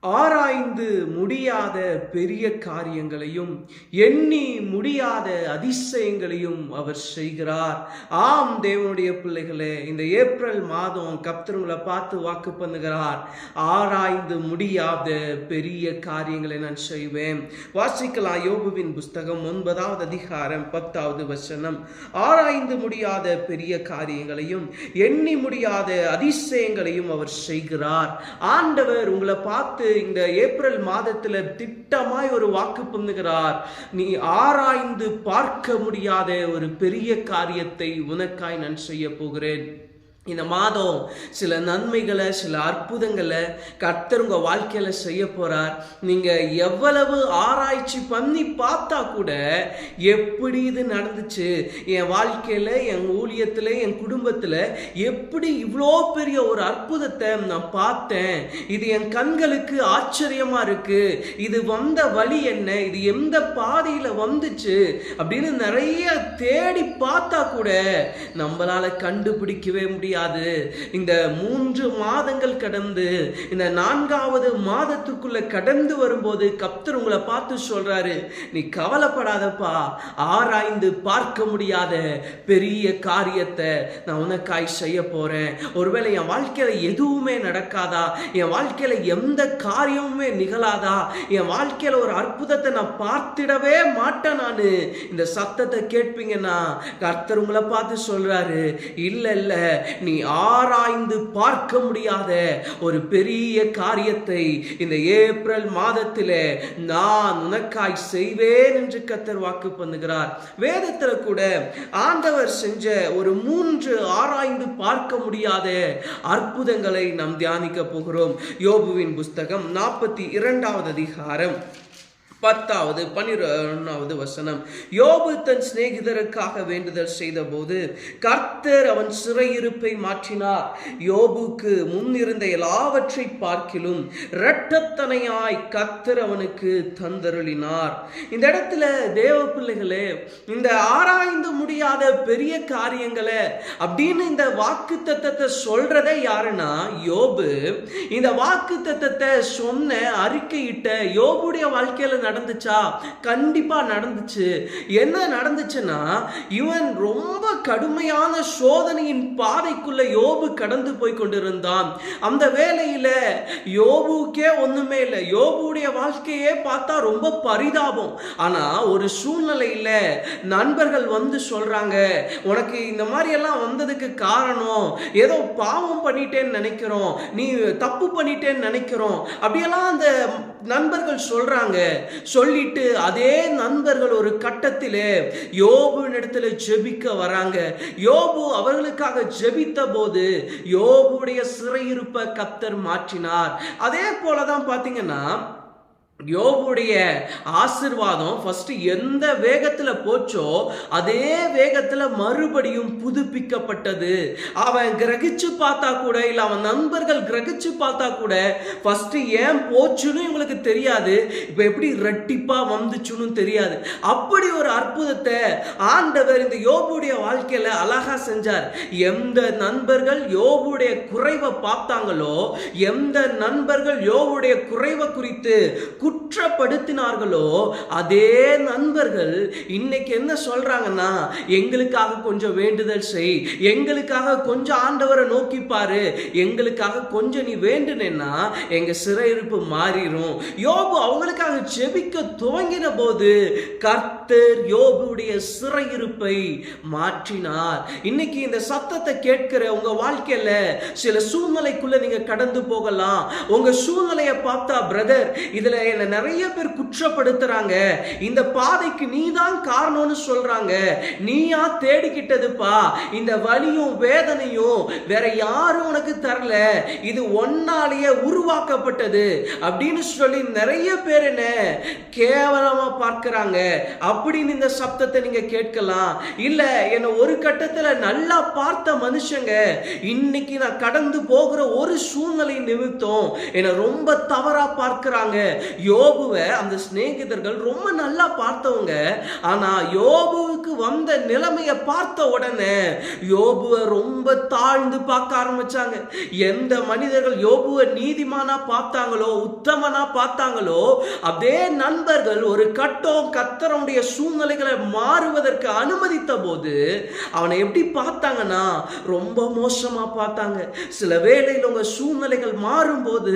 ஆராய்ந்து முடியாத பெரிய காரியங்களையும் எண்ணி முடியாத அதிசயங்களையும் அவர் செய்கிறார். ஆம் தேவனுடைய பிள்ளைகளே, இந்த ஏப்ரல் மாதம் கர்த்தர் உங்களை பார்த்து வாக்கு பண்ணுகிறார். ஆராய்ந்து முடியாத பெரிய காரியங்களை நான் செய்வேன். வாசிக்கலாம் யோபுவின் புஸ்தகம் 9வது அதிகாரம் 10வது வசனம். ஆராய்ந்து முடியாத பெரிய காரியங்களையும் எண்ணி முடியாத அதிசயங்களையும் அவர் செய்கிறார். ஆண்டவர் உங்களை பார்த்து இந்த ஏப்ரல் மாதத்துல திட்டமாய் ஒரு வாக்கு பண்ணுகிறார். நீ ஆராய்ந்து பார்க்க முடியாத ஒரு பெரிய காரியத்தை உனக்காய் நான் செய்ய போகிறேன். இந்த மாதம் சில நன்மைகளை, சில அற்புதங்களை கர்த்தர் உங்க வாழ்க்கையில செய்ய போறார். நீங்க எவ்வளவு ஆராய்ச்சி பண்ணி பார்த்தா கூட எப்படி இது நடந்துச்சு, என் வாழ்க்கையில, என் ஊழியத்துல, என் குடும்பத்துல எப்படி இவ்வளோ பெரிய ஒரு அற்புதத்தை நான் பார்த்தேன், இது என் கண்களுக்கு ஆச்சரியமா இருக்கு, இது வந்த வழி என்ன, இது எந்த பாதையில வந்துச்சு அப்படின்னு நிறைய தேடி பார்த்தா கூட நம்மளால கண்டுபிடிக்கவே முடியாது. இந்த 3 மாதங்கள் கடந்து இந்த 4வது மாதத்துக்குள்ள கடந்து வரும்போது கர்த்தர் உங்களை பார்த்து சொல்றாரு, நீ கவலைப்படாதப்பா, ஆராய்ந்து பார்க்க முடியாத பெரிய காரியத்தை நான் உனக்காய் செய்ய போறேன். ஒருவேளை என் வாழ்க்கையில எதுவுமே நடக்காதா, என் வாழ்க்கையில எந்த காரியமுமே நிகழாதா, என் வாழ்க்கையில ஒரு அற்புதத்தை நான் பார்த்திடவே மாட்டேன், நானு இந்த சத்தத்தை கேட்பீங்கன்னா கர்த்தர் உங்களை பார்த்து சொல்றாரு, இல்ல இல்ல, நீ ஆராய்ந்து பார்க்க முடியாத ஒரு பெரிய காரியத்தை இந்த ஏப்ரல் மாதத்திலே நான் உனக்காய் செய்வேன் என்று கர்த்தர் வாக்கு பண்ணுகிறார். வேதத்துல கூட ஆண்டவர் செஞ்ச ஒரு 3 ஆராய்ந்து பார்க்க முடியாத அற்புதங்களை நாம் தியானிக்க போகிறோம். யோபுவின் புஸ்தகம் 42வது அதிகாரம் 10வது 11வது வசனம். யோபு தன் சிநேகிதருக்காக வேண்டுதல் செய்த போது கர்த்தர் அவன் சிறையிருப்பை மாற்றினார். யோபுக்கு முன்னிருந்த எல்லாவற்றை பார்க்கிலும் இரட்டத்தனையாய் கர்த்தர் அவனுக்கு தந்தருளினார். இந்த இடத்துல தேவ பிள்ளைகளே, இந்த ஆராய்ந்து முடியாத பெரிய காரியங்களை அப்படின்னு இந்த வாக்கு தத்தத்தை சொல்றதே யாருன்னா யோபு. இந்த வாக்கு தத்தத்தை சொன்ன, அறிக்கையிட்ட யோபுடைய வாழ்க்கையில நடந்துச்சா? கண்டிப்பா நடந்துச்சு. என்ன நடந்துச்சுன்னா, இவன் ரொம்ப கடுமையான சோதனையின் பாதைக்குள்ள யோபு கடந்து போய் கொண்டிருந்தான். அந்த வேளையில யோபுக்கே ஒண்ணுமே இல்லை. யோபுடைய வாழ்க்கையே பார்த்தா ரொம்ப பரிதாபம். ஆனா ஒரு சூழ்நிலையில நண்பர்கள் வந்து சொல்றாங்க, உனக்கு இந்த மாதிரி எல்லாம் வந்ததுக்கு காரணம் ஏதோ பாவம் பண்ணிட்டேன்னு நினைக்கிறோம், நீ தப்பு பண்ணிட்டேன்னு நினைக்கிறோம், அப்படியெல்லாம் அந்த நண்பர்கள் சொல்றாங்க. சொல்லிட்டு அதே நண்பர்கள் ஒரு கட்டத்திலே யோபு இடத்துல ஜெபிக்க வராங்க. யோபு அவர்களுக்காக ஜெபித்த போது யோபுடைய சிறையிருப்பை கர்த்தர் மாற்றினார். அதே போலதான் பாத்தீங்கன்னா யோபுடைய ஆசீர்வாதம் ஃபர்ஸ்ட் எந்த வேகத்துல போச்சோ அதே வேகத்துல மறுபடியும் புதுப்பிக்கப்பட்டது. அவன் கிரகிச்சு பார்த்தா கூட, இல்ல அவன் நண்பர்கள் கிரகிச்சு பார்த்தா கூட ஃபர்ஸ்ட் ஏன் போச்சுன்னு இவங்களுக்கு தெரியாது, இப்ப எப்படி ரெட்டிப்பா வந்துச்சுன்னு தெரியாது. அப்படி ஒரு அற்புதத்தை ஆண்டவர் இந்த யோபுடைய வாழ்க்கையில அழகா செஞ்சார். எந்த நண்பர்கள் யோபுடைய குறைவை பார்த்தாங்களோ, எந்த நண்பர்கள் யோபுடைய குறைவை குறித்து குற்றப்படுத்தினார்களோ, அதே நண்பர்கள் இன்னைக்கு என்ன சொல்றாங்கன்னா, எங்களுக்காக கொஞ்சம் வேண்டுதல் செய், எங்களுக்காக கொஞ்சம் ஆண்டவரை நோக்கி பாரு, எங்களுக்காக கொஞ்சம் நீ வேண்டுனேன்னா எங்க சிறையிருப்பு மாறிடும். யோபு அவங்களுக்காக ஜெபிக்க துவங்கின போது கர்த்தர் யோபுடைய சிறையிருப்பை மாற்றினார். இன்னைக்கு இந்த சத்தத்தை கேட்கிற உங்க வாழ்க்கையில சில சூழ்நிலைக்குள்ள நீங்க கடந்து போகலாம். உங்க சூழ்நிலையை பார்த்தா, பிரதர், இதுல என்ன நிறைய பேர் குற்றப்படுத்துறாங்க, இந்த பாதைக்கு நீதான் காரணம்னு சொல்றாங்க, நீயா தேடிக்கிட்டதுப்பா, இந்த வலியும் வேதனையும் வேற யாரும் உனக்கு தரல, இது ஒன்னாலேயே உருவாக்கப்பட்டது அப்படின்னு சொல்லி நிறைய பேர் என்ன கேவலமா பார்க்கிறாங்க. அப்படின்னு இந்த சப்தத்தை நீங்க கேட்கலாம். இல்ல, என்ன ஒரு கட்டத்துல நல்லா பார்த்த மனுஷங்க இன்னைக்கு நான் கடந்து போகிற ஒரு சூழ்நிலை நிமித்தம் என்ன ரொம்ப தவறா பார்க்கிறாங்க. யோபுவை அந்த சிநேகிதர்கள் ரொம்ப நல்லா பார்த்தவங்க. ஆனா யோபுவுக்கு வந்த நிலைமையை பார்த்த உடனே யோபுவை ரொம்ப தாழ்ந்து பார்க்க ஆரம்பிச்சாங்க. எந்த மனிதர்கள் யோபுவை நீதிமானா பார்த்தாங்களோ, உத்தமனா பார்த்தாங்களோ, அதே நண்பர்கள் ஒரு கட்டம் கர்த்தருடைய சூழ்நிலைகளை மாறுவதற்கு அனுமதித்த போது அவனை எப்படி பார்த்தாங்கன்னா ரொம்ப மோசமா பார்த்தாங்க. சில வேளையில் உங்க சூழ்நிலைகள் மாறும்போது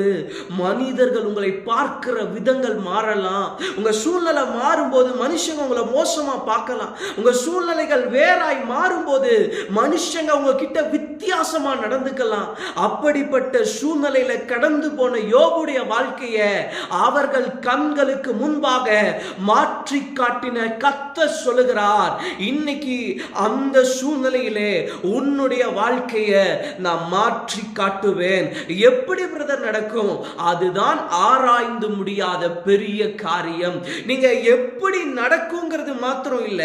மனிதர்கள் உங்களை பார்க்கிற விதங்கள் மாறலாம். உங்க சூழ்நிலை மாறும்போது மனுஷங்க உங்களை மோசமா பார்க்கலாம். உங்க சூழ்நிலைகள் வேறாய் மாறும்போது மனுஷங்க உங்ககிட்ட வித்தியாசமா நடந்துக்கலாம். அப்படிப்பட்ட சூழ்நிலையில கடந்து போன யோபுடைய வாழ்க்கையை அவர்கள் கண்களுக்கு முன்பாக மாற்றி காட்டின கர்த்தர் சொல்லுகிறார், இன்னைக்கு அந்த சூழ்நிலையிலே உன்னுடைய வாழ்க்கையை நான் மாற்றி காட்டுவேன். எப்படி பிரதர் நடக்கும்? அதுதான் ஆராய்ந்து முடியாத பெரிய காரியம். நீங்க எப்படி நடக்குங்கிறது மாத்திரம் இல்ல,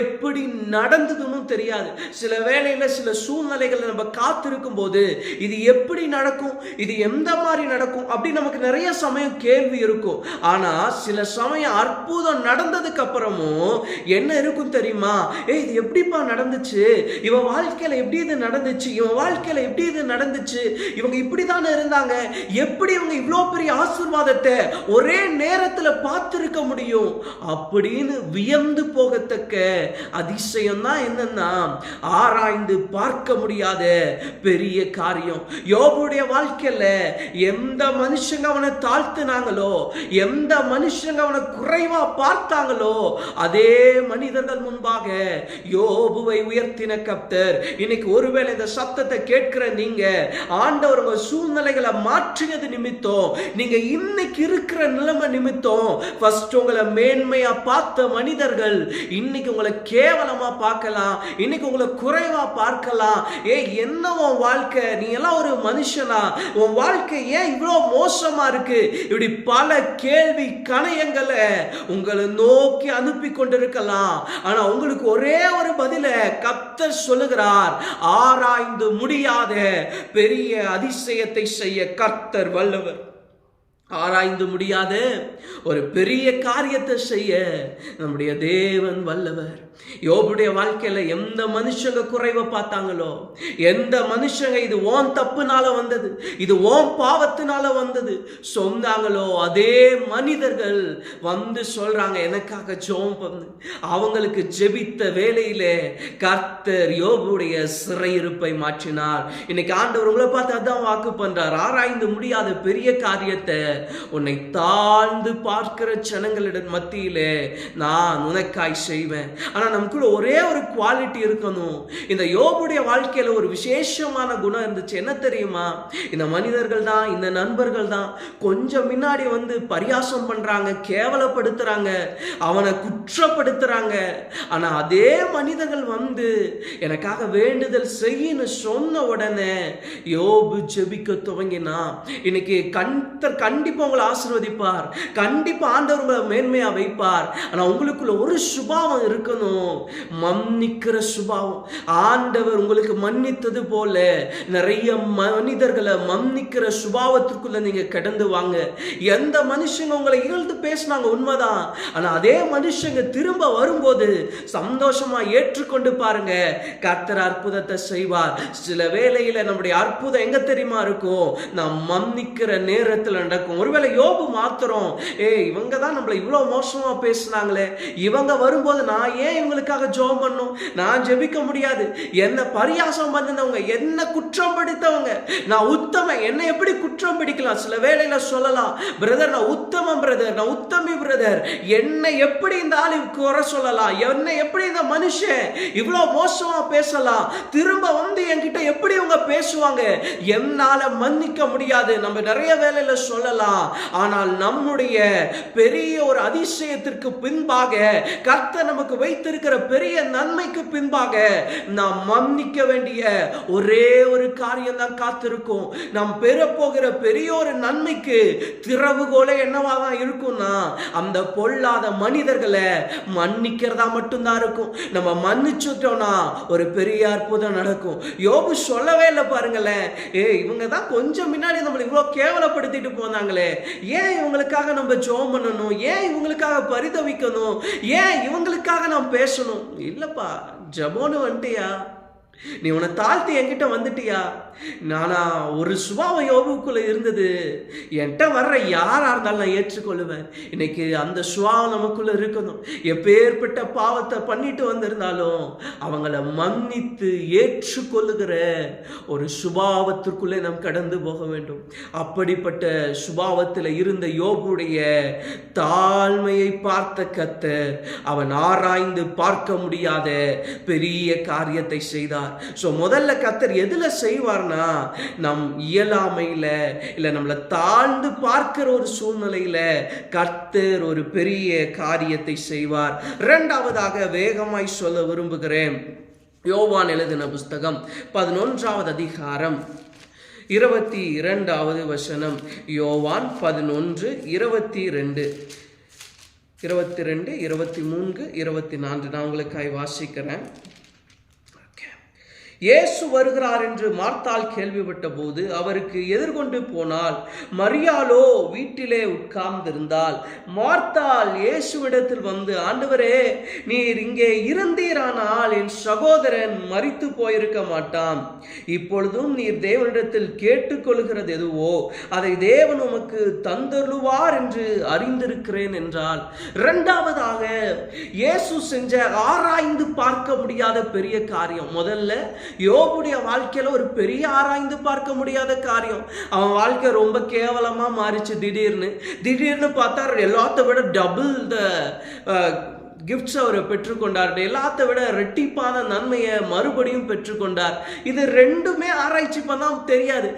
எப்படி நடந்ததுன்னு தெரியாது. சில வேளையில சில சூழ்நிலைகளை நம்ம காத்திருக்கும் போது இது எப்படி நடக்கும், இது எந்த மாதிரி நடக்கும் அப்படி நமக்கு நிறைய சமயம் கேள்வி இருக்கும். ஆனா சில சமயம் அற்புதம் நடந்ததுக்கு அப்புறமும் என்ன இருக்கும் தெரியுமா? இது எப்படிப்பா நடந்துச்சு, இவன் வாழ்க்கையில எப்படி இது நடந்துச்சு, இவன் வாழ்க்கையில எப்படி இது நடந்துச்சு, இவங்க இப்படித்தானே இருந்தாங்க, எப்படி இவங்க இவ்வளவு பெரிய ஆசீர்வாதத்தை ஒரே நேரத்துல பார்த்திருக்க முடியும் அப்படின்னு வியந்து போகத்தக்க அதிசயம் தான் என்னன்னா ஆராய்ந்து பார்க்க முடியாத பெரிய காரியம். யோபுடைய வாழ்க்கையில எந்த மனுஷங்க அவனை தாழ்த்தினாங்களோ, எந்த மனுஷங்க அவனை குறைவா பார்த்தாங்களோ, அதே மனிதர்கள் முன்பாக யோபுவை உயர்த்தின கர்த்தர். இன்னைக்கு ஒருவேளை இந்த சத்தத்தை கேட்கிற நீங்க ஆண்டவர் உங்க சூழ்நிலைகளை மாற்றினது நிமித்தம், நீங்க இன்னைக்கு இருக்கிற நிலைமை நிமித்தம் ஃபர்ஸ்ட் உங்களை மேன்மையா பார்த்த மனிதர்கள் இன்னைக்கு உங்களை கேவலமா பார்க்கலாம், இன்னைக்கு உங்களை குறைவா பார்க்கலாம். என்ன உன் வாழ்க்கை, நீ எல்லாம் ஒரு மனுஷனா, உன் வாழ்க்கை ஏன் இவ்வளவு மோசமா இருக்கு, இப்படி பல கேள்வி கணையங்களை உங்களை நோக்கி அனுப்பி கொண்டிருக்கலாம். ஆனா உங்களுக்கு ஒரே ஒரு பதில கர்த்தர் சொல்லுகிறார், ஆராய்ந்து முடியாத பெரிய அதிசயத்தை செய்ய கர்த்தர் வல்லவர். ஆராய்ந்து முடியாத ஒரு பெரிய காரியத்தை செய்ய நம்முடைய தேவன் வல்லவர். யோபுடைய வாழ்க்கையில எந்த மனுஷங்க குறைவை பார்த்தாங்களோ, எந்த மனுஷங்க இது ஓன் தப்புனால வந்தது, இது ஓன் பாவத்தினால வந்தது சொன்னாங்களோ, அதே மனிதர்கள் வந்து சொல்றாங்க எனக்காக ஜெபம் பண்ணு. அவங்களுக்கு ஜெபித்த வேளையிலே கர்த்தர் யோபுடைய சிறையிருப்பை மாற்றினார். இன்னைக்கு ஆண்டவர் உங்களை பார்த்து அதான் வாக்கு பண்றார், ஆராய்ந்து முடியாத பெரிய காரியத்தை உன்னை தாழ்ந்து பார்க்கிற ஜனங்களிடம் மத்தியிலே நான் உனக்காய் செய்வேன். ஆனா நமக்குள்ள ஒரே ஒரு குவாலிட்டி இருக்கணும். இந்த யோபுடைய வாழ்க்கையில ஒரு விசேஷமான குணம் இருந்துச்சு. என்ன தெரியுமா? இந்த மனிதர்கள் தான், இந்த நண்பர்கள் தான் கொஞ்சம் முன்னாடி வந்து பரியாசம் பண்றாங்க, கேவலப்படுத்துறாங்க, அவனை குற்றப்படுத்துறாங்க. ஆனா அதே மனிதர்கள் வந்து எனக்காக வேண்டுதல் செய்யன்னு சொன்ன உடனே யோபு ஜெபிக்க துவங்கினா. இன்னைக்கு கண்டிப்பா உங்களை ஆசீர்வதிப்பார், கண்டிப்பா ஆண்டவர் உங்களை மேன்மையா வைப்பார். ஆனா உங்களுக்குள்ள ஒரு சுபாவம் இருக்கணும், மன்னிக்கிற சுபாவம். ஆண்டவர் உங்களுக்கு மன்னித்தது போல நிறைய மனிதர்களை மன்னிக்கிற சுபாவத்திற்குள்ள நீங்க கடந்து வாங்க. எந்த மனுஷங்க உங்களை இகழ்ந்து பேசினாங்க உண்மைதான், ஆனா அதே மனுஷங்க திரும்ப வரும்போது சந்தோஷமா ஏற்றுக்கொண்டு பாருங்க, கர்த்தர் அற்புதத்தை செய்வார். சில வேளையில நம்முடைய அற்புதம் எங்க தெரியுமா இருக்கும்? நாம் மன்னிக்கிற நேரத்தில் நடக்கும். ஒருவேளை யோபு மாத்திரம் இவங்க தான் நம்மளை இவ்வளவு மோசமா பேசினாங்களே, இவங்க வரும்போது நான் ஏன் இவங்களுக்காக ஜெபம் பண்ணும், நான் ஜெபிக்க முடியாது, என்ன பரியாசம் பண்ணினவங்க, என்ன குற்றம் பிடித்தவங்க, நான் உத்தம, என்ன எப்படி குற்றம் பிடிக்கலாம்? சில வேளையில சொல்லலாம், பிரதர் நான் உத்தமம் பிரதர், நான் உத்தமி பிரதர், என்னை எப்படி இந்த ஆளு குறை சொல்லலாம், என்னை எப்படி இந்த மனுஷன் இவ்வளவு மோசமா பேசலாம், திரும்ப வந்து என்கிட்ட எப்படி இவங்க பேசுவாங்க, என்னால மன்னிக்க முடியாது. நம்ம நிறைய வேளையில சொல்லலாம். ஆனால் நம்முடைய பெரிய ஒரு அதிசயத்திற்கு பின்பாக கர்த்தர் நமக்கு வைத்து வைத்திருக்கிற பெரிய நன்மைக்கு பின்பாக நாம் மன்னிக்க வேண்டிய ஒரே ஒரு காரியம் தான் காத்திருக்கும். நாம் பெறப்போகிற பெரிய ஒரு நன்மைக்கு திறவுகோலே என்னவா தான் இருக்கும்னா அந்த பொல்லாத மனிதர்களை மன்னிக்கிறதா மட்டும்தான் இருக்கும். நம்ம மன்னிச்சுட்டோம்னா ஒரு பெரிய அற்புதம் நடக்கும். யோபு சொல்லவே இல்லை பாருங்களேன், இவங்க தான் கொஞ்சம் முன்னாடி நம்மளை இவ்வளவு கேவலப்படுத்திட்டு போனாங்களே, ஏன் இவங்களுக்காக நம்ம ஜெபம் பண்ணணும், ஏன் இவங்களுக்காக பரிதவிக்கணும், ஏன் இவங்களுக்காக நாம் பேசணும்? இல்லப்பா, ஜெபம்னு வந்துட்டியா, நீ உன்னை தாழ்த்தி என்கிட்ட வந்துட்டியா? நானா ஒரு சுபாவம் யோபுக்குள்ள இருந்தது, என்கிட்ட வர்ற யாரா இருந்தாலும் நான் ஏற்றுக்கொள்ளுவேன். இன்னைக்கு அந்த சுபாவம் நமக்குள்ள இருக்கணும். எப்பேற்பட்ட பாவத்தை பண்ணிட்டு வந்திருந்தாலும் அவங்கள மன்னித்து ஏற்றுக்கொள்ளுகிற ஒரு சுபாவத்திற்குள்ளே நாம் கடந்து போக வேண்டும். அப்படிப்பட்ட சுபாவத்தில் இருந்த யோபுடைய தாழ்மையை பார்த்த கர்த்தர் அவன் ஆராய்ந்து பார்க்க முடியாத பெரிய காரியத்தை செய்தார். முதல்ல கர்த்தர் எதுல செய்வார்னா, நம் இயலாமையில இல்ல நம்மளை தாழ்ந்து பார்க்கிற ஒரு சூழ்நிலையில கர்த்தர் ஒரு பெரிய காரியத்தை செய்வார். இரண்டாவதாக வேகமாய் சொல்ல விரும்புகிறேன். யோவான் எழுதின புஸ்தகம் 11வது அதிகாரம் 22வது வசனம். யோவான் 11:22, 23, 24 நான் உங்களுக்காய் வாசிக்கிறேன். இயேசு வருகிறார் என்று மார்த்தாள் கேள்விப்பட்ட போது அவருக்கு எதிர்கொண்டு போனாள். மரியாளோ வீட்டிலே உட்கார்ந்திருந்தாள். மார்த்தாள் இயேசுவிடத்தில் வந்து, ஆண்டவரே, நீர் இங்கே இருந்தீரானால் என் சகோதரன் மரித்து போயிருக்க மாட்டான். இப்பொழுதும் நீர் தேவனிடத்தில் கேட்டுக்கொள்கிறது எதுவோ அதை தேவன் உமக்கு தந்தருளுவார் என்று அறிந்திருக்கிறேன் என்றாள். இரண்டாவதாக இயேசு செஞ்ச ஆராய்ந்து பார்க்க முடியாத பெரிய காரியம். முதல்ல யோபுடைய வாழ்க்கையில ஒரு பெரிய ஆராய்ந்து பார்க்க முடியாத காரியம். அவன் வாழ்க்கை ரொம்ப கேவலமா மாறிச்சு. திடீர்னு பார்த்தா எல்லாத்த விட டபுள் கிஃப்ட்ஸ் அவர் பெற்றுக்கொண்டார். எல்லாத்த விட ரெட்டிப்பான நன்மையை மறுபடியும் பெற்றுக்கொண்டார். இது ரெண்டுமே ஆராய்ச்சி பண்ணா தெரியாது.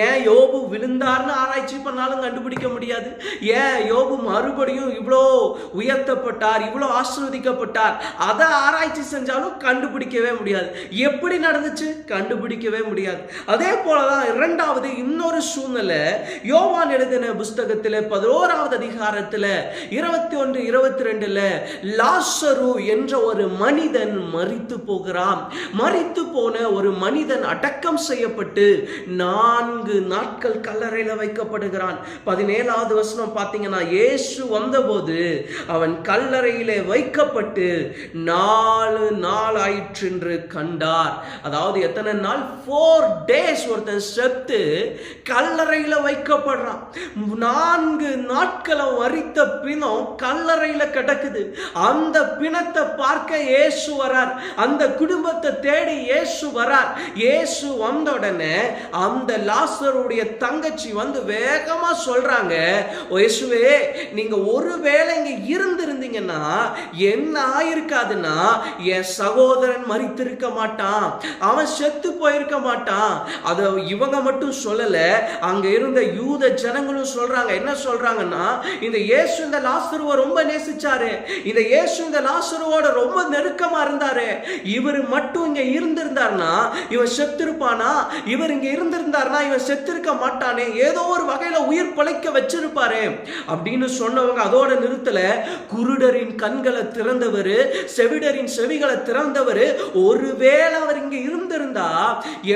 ஏன் யோபு விழுந்தார்னு ஆராய்ச்சி பண்ணாலும் கண்டுபிடிக்க முடியாது. ஏன் யோபு மறுபடியும் இவ்வளோ உயர்த்தப்பட்டார், இவ்வளோ ஆசீர்வதிக்கப்பட்டார், அதை ஆராய்ச்சி செஞ்சாலும் கண்டுபிடிக்கவே முடியாது. எப்படி நடந்துச்சு கண்டுபிடிக்கவே முடியாது. அதே போலதான் இரண்டாவது இன்னொரு சூழ்நிலை. யோவான் எழுதின புஸ்தகத்தில் 11வது அதிகாரத்தில் 21, 22 லாசரு என்ற ஒரு மனிதன் மரித்து போகிறான். மரித்து போன ஒரு மனிதன் அடக்கம் செய்யப்பட்டு 4 நாட்கள் கல்லறையில வைக்கப்படுகிறான். 17வது வசனம் பார்த்தீங்கன்னா, இயேசு வந்தபோது அவன் கல்லறையிலே வைக்கப்பட்டு 4 நாள் ஆயிற்று என்று கண்டார். அதாவது எத்தனை நாள்? 4 days ஒருத்தன் செத்து கல்லறையில வைக்கப்படுறான். 4 நாட்களை மரித்த பிணம் கல்லறையில கிடக்குது. அந்த பிணத்தை பார்க்க இயேசு வரார். அந்த குடும்பத்தை தேடி இயேசு வரார். இயேசு வந்த உடனே அந்த லாசருடைய தங்கச்சி வந்து வேகமா சொல்றாங்க, இயேசுவே, நீங்க ஒருவேளை இங்க இருந்திருந்தீங்கன்னா என்ன ஆயிருக்காதுன்னா, என் சகோதரன் மரித்திருக்க மாட்டான், அவன் செத்து போயிருக்க மாட்டான். அத இவங்க மட்டும் சொல்லல, அங்க இருந்த யூத ஜனங்களும் சொல்றாங்க. என்ன சொல்றாங்கன்னா, இந்த இயேசு இந்த லாசருவை ரொம்ப நேசிச்சாரு, இந்த இயேசு இந்த லாசருவோட ரொம்ப நெருக்கமா இருந்தாரு, இவர் மட்டும் இங்க இருந்திருந்தார்னா இவன் செத்திருப்பானா, இவர் இங்க இருந்திருந்தார்னா இவன் செத்திருக்க மாட்டானே, ஏதோ ஒரு வகையில உயிர் பிழைக்க வச்சிருப்பாரு அப்படின்னு சொன்னவங்க அதோட நிறுத்தல. குருடரின் கண்களை திறந்தவர், செவிடரின் செவிகளை திறந்தவர், ஒருவேளை அவர் இங்க இருந்திருந்தா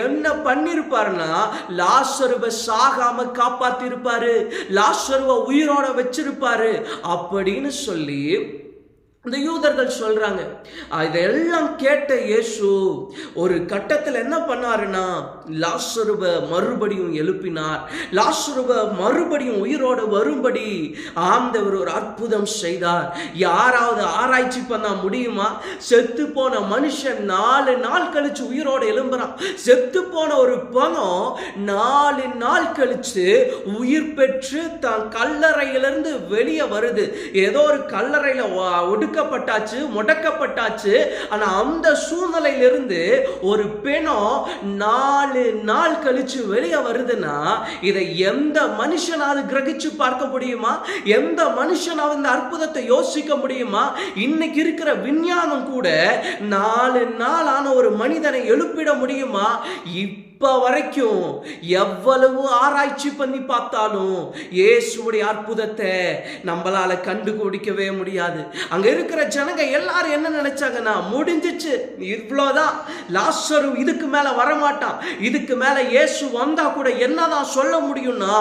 என்ன பண்ணிருப்பாருன்னா லாசருவை சாகாம காப்பாத்தி இருப்பாரு, லாசருவை உயிரோட வச்சிருப்பாரு அப்படின்னு சொல்லி இந்த யூதர்கள் சொல்றாங்க. இதெல்லாம் கேட்ட இயேசு ஒரு கட்டத்தில் என்ன பண்ணாருன்னா லாசருவை மறுபடியும் எழுப்பினார். லாசருவை மறுபடியும் உயிரோடு வரும்படி ஆண்டவர் ஒரு அற்புதம் செய்தார். யாராவது ஆராய்ச்சி பண்ண முடியுமா? செத்து போன மனுஷன் 4 நாள் கழிச்சு உயிரோடு எழும்புறான். செத்து போன ஒரு பணம் 4 நாள் கழிச்சு உயிர் பெற்று தான் கல்லறையிலிருந்து வெளியே வருது. ஏதோ ஒரு கல்லறையில ஒடுக்கப்பட்டாச்சு, முடக்கப்பட்டாச்சு. ஆனா அந்த சூழ்நிலையிலிருந்து ஒரு பெணம் 4 நாள் கழிச்சு வெளியே வருதுன்னா இதை எந்த மனுஷனாவது கிரகிச்சு பார்க்க முடியுமா? எந்த மனுஷனாவது இந்த அற்புதத்தை யோசிக்க முடியுமா? இன்னைக்கு இருக்கிற விஞ்ஞானம் கூட 4 நாளான ஒரு மனிதனை எழுப்பிட முடியுமா? இப்ப வரைக்கும் எவ்வளவு ஆராய்ச்சி பண்ணி பார்த்தாலும் இயேசுவுடைய அற்புதத்தை நம்மளால கண்டுபிடிக்கவே முடியாது. அங்க இருக்கிற ஜனங்க எல்லாரும் என்ன நினைச்சாங்கன்னா, முடிஞ்சிச்சு, இவ்வளவுதான், லாசரு இதுக்கு மேல வரமாட்டான், இதுக்கு மேல இயேசு வந்தா கூட என்னதான் சொல்ல முடியும்னா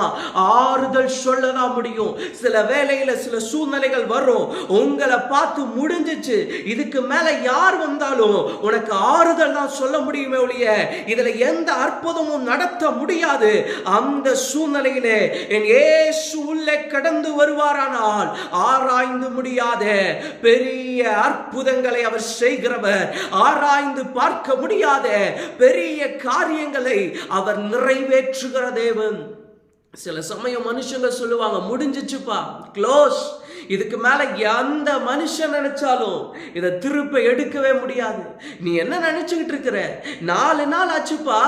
ஆறுதல் சொல்லதான் முடியும். சில வேளையில சில சூழ்நிலைகள் வரும், உங்களை பார்த்து முடிஞ்சிச்சு, இதுக்கு மேல யார் வந்தாலும் உனக்கு ஆறுதல் தான் சொல்ல முடியுமே ஒழிய இதுல எந்த அற்புதமும் நடத்த முடியாது. அந்த சூழ்நிலையிலே என் இயேசு உள்ளே கடந்து வருவாரானால் ஆராய்ந்து முடியாத பெரிய அற்புதங்களை அவர் செய்கிறவர், ஆராய்ந்து பார்க்க முடியாத பெரிய காரியங்களை அவர் நிறைவேற்றுகிற தேவன். சில சமயம் மனுஷங்க சொல்லுவாங்க, முடிஞ்சிச்சுப்பா, க்ளோஸ், இதுக்கு மேல எந்த மனுஷன் நினைச்சாலும் இதை திருப்ப எடுக்கவே முடியாது. நீ என்ன நினைச்சுக்கிட்டு இருக்கிற? 4 நாள் ஆச்சுப்பா,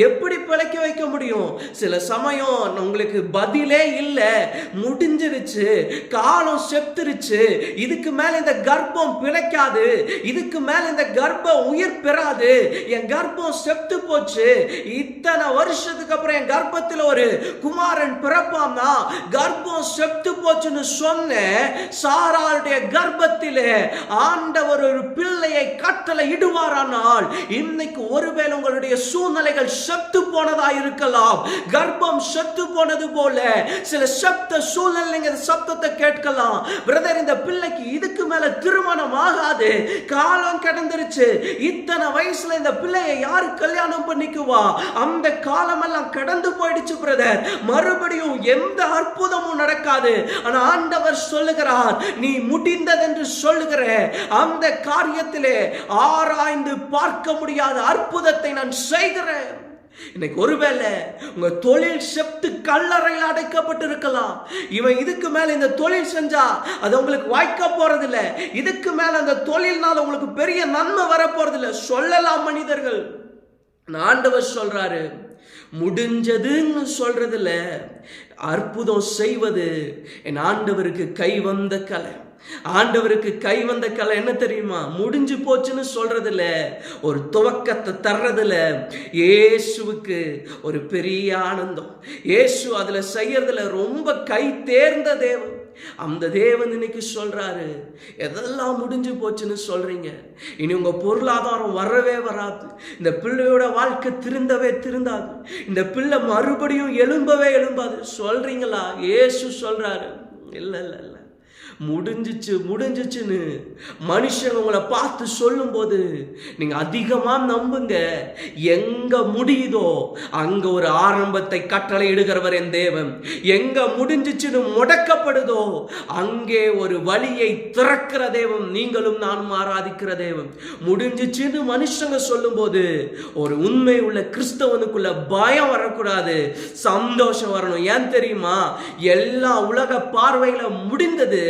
எப்படி பிழைக்க வைக்க முடியும்? சில சமயம் உங்களுக்கு பதிலே இல்லை, முடிஞ்சிருச்சு, காலம் செத்துருச்சு, இதுக்கு மேல இந்த கர்ப்பம் பிழைக்காது, இதுக்கு மேல இந்த கர்ப்பம் உயிர் பெறாது, என் கர்ப்பம் செத்து போச்சு, இத்தனை வருஷத்துக்கு அப்புறம் என் கர்ப்பத்தில் ஒரு குமாரன் பிறப்பாம்னா கர்ப்பம் செத்து போச்சுன்னு சொன்ன சாராளுடைய கர்ப்பத்திலே ஆண்டவர் ஒரு பிள்ளையை கட்டளை இடுவாரானால் இன்னைக்கு ஒருவேளை உங்களுடைய சூழ்நிலைகள் செத்து போனதா இருக்கலாம். கர்ப்பம் செத்து போனது போல சில சப்த சூழ்நிலைங்க சப்தத்தை கேட்கலாம். பிரதர், இந்த பிள்ளைக்கு இதுக்கு மேல திருமணம் ஆகாது, காலம் கடந்துருச்சு, இத்தனை வயசுல இந்த பிள்ளையை யாரு கல்யாணம் பண்ணிக்குவா? அந்த காலம் எல்லாம் கடந்து போயிடுச்சு பிரதர், மறுபடியும் எந்த அற்புதமும் நடக்காது. ஆனா ஆண்டவர் சொல்லுகிறார், நீ முடிந்தது என்று சொல்லுகிற அந்த காரியத்திலே ஆராய்ந்து பார்க்க முடியாத அற்புதத்தை நான் செய்கிறேன். இன்னைக்கு ஒருவேளை உங்க தொழில் செப்து கல்லறையில் அடைக்கப்பட்டு இருக்கலாம். இவன் இதுக்கு மேல இந்த தொழில் செஞ்சா அது உங்களுக்கு வாய்க்க போறதில்லை, இதுக்கு மேல அந்த தொழில்னால உங்களுக்கு பெரிய நன்மை வர போறதில்லை சொல்லலாம் மனிதர்கள். ஆண்டவர் சொல்றாரு, முடிஞ்சதுன்னு சொல்றதுல அற்புதம் செய்வது என் ஆண்டவருக்கு கை வந்த கலை. ஆண்டவருக்கு கை வந்த கலை என்ன தெரியுமா? முடிஞ்சு போச்சுன்னு சொல்றதுல ஒரு துவக்கத்தை தர்றதுல இயேசுவுக்கு ஒரு பெரிய ஆனந்தம். இயேசு அதுல செய்யறதுல ரொம்ப கை தேர்ந்த தேவன். அந்த தேவன் இன்னைக்கு சொல்றாரு, எதெல்லாம் முடிஞ்சு போச்சுன்னு சொல்றீங்க, இனி உங்க பொருளாதாரம் வரவே வராது, இந்த பிள்ளையோட வாழ்க்கை திருந்தாது, இந்த பிள்ளை மறுபடியும் எழும்பவே எழும்பாது சொல்றீங்களா? இயேசு சொல்றாரு, இல்ல இல்ல இல்ல, முடிஞ்சிச்சுன்னு மனுஷங்க உங்களை பார்த்து சொல்லும் போது நீங்க அதிகமா நம்புங்க. எங்க முடியுதோ அங்க ஒரு ஆரம்பத்தை கட்டளை இடுகிறவர் என் தேவன். எங்க முடிஞ்சிச்சுன்னு முடக்கப்படுதோ அங்கே ஒரு வழியை திறக்கிற தேவன். நீங்களும் நானும் ஆராதிக்கிற தேவன். முடிஞ்சிச்சுன்னு மனுஷங்க சொல்லும் போது ஒரு உண்மை உள்ள கிறிஸ்தவனுக்குள்ள பயம் வரக்கூடாது, சந்தோஷம் வரணும். ஏன் தெரியுமா? எல்லா உலக பார்வையில முடிந்தது,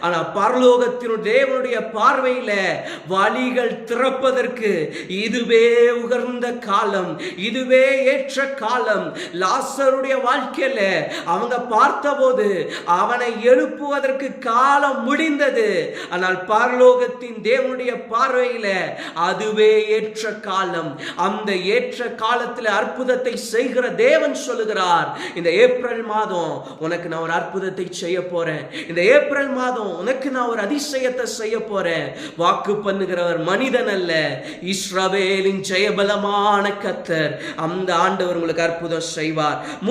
ஆனா பரலோகத்தின் தேவனுடைய பார்வையில வழிகள் திறப்பதற்கு இதுவே உகர்ந்த காலம், இதுவே ஏற்ற காலம். லாசருடைய வாழ்க்கையில அவங்க பார்த்தபோது அவனை எழுப்புவதற்கு காலம் முடிந்தது, ஆனால் பரலோகத்தின் தேவனுடைய பார்வையில அதுவே ஏற்ற காலம். அந்த ஏற்ற காலத்தில் அற்புதத்தை செய்கிற தேவன் சொல்லுகிறார், இந்த ஏப்ரல் மாதம் உனக்கு நான் ஒரு அற்புதத்தை செய்ய போறேன், இந்த ஏப்ரல் மாதம் உனக்கு நான் ஒரு அதிசயத்தை செய்ய போறேன். வாக்கு பண்ணுகிறவர் மனிதன் அல்ல, இஸ்ரவேலின் ஜெயபலமான கர்த்தர். அந்த ஆண்டவர் உங்களுக்கு அற்புதம் செய்வார்.